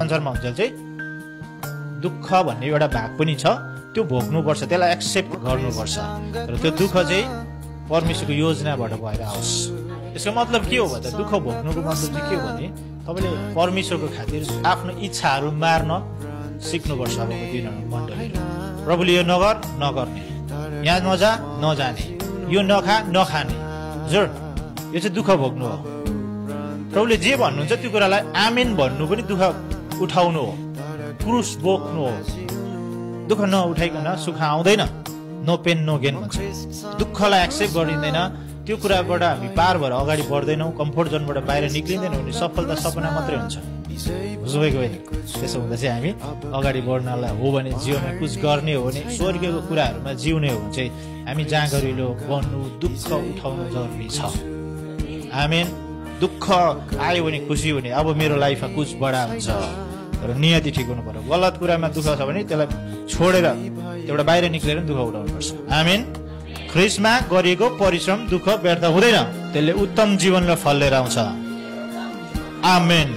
संसारमा हुन्छ चाहिँ दुःख भन्ने एउटा भाग पनि छ, त्यो भोग्नुपर्छ, त्यसलाई एक्सेप्ट गर्नुपर्छ। र त्यो दुःख चाहिँ परमेश्वरको योजनाबाट भएर आओस्। यसको मतलब के हो भन्दा दुःख भोग्नुको मतलब चाहिँ के हो भने तपाईँले परमेश्वरको खातिर आफ्नो इच्छाहरू मार्न सिक्नुपर्छ। अबको दिनहरू मण्डलीहरू प्रभुले यो नगर नगर्ने, यहाँ नजा नजाने, यो नखा नखाने, हजुर यो चाहिँ दुःख भोग्नु हो। प्रभुले जे भन्नुहुन्छ त्यो कुरालाई आमेन भन्नु पनि दुःख उठाउनु हो, क्रुस बोक्नु हो। दुःख नउठाइकन सुख आउँदैन। नो पेन नो गेन भन्छ। दुःखलाई एक्सेप्ट गरिँदैन, त्यो कुराबाट हामी पार भएर अगाडि बढ्दैनौँ, कम्फोर्ट जोनबाट बाहिर निक्लिँदैनौँ भने सफलता सपना मात्रै हुन्छ। बुझ्नुभएको होइन? त्यसो हुँदा चाहिँ हामी अगाडि बढ्नलाई हो भने, जीवनमा कुछ गर्ने हो भने, स्वर्गीयको कुराहरूमा जिउने हो भने चाहिँ हामी जाँगरिलो बन्नु, दुःख उठाउनु जरुरी छ। आमेन। दुःख आयो भने खुसी हुने, अब मेरो लाइफमा कुछ बडा हुन्छ। तर नियति ठिक हुनु पर्यो। गलत कुरामा दुःख छ भने त्यसलाई छोडेर एउटा बाहिर निक्लेर दुःख उठाउनुपर्छ। आमेन। ख्रिस्टमा गरिएको परिश्रम दुःख व्यर्थ हुँदैन, त्यसले उत्तम जीवनलाई फल लिएर आउँछ। आमेन।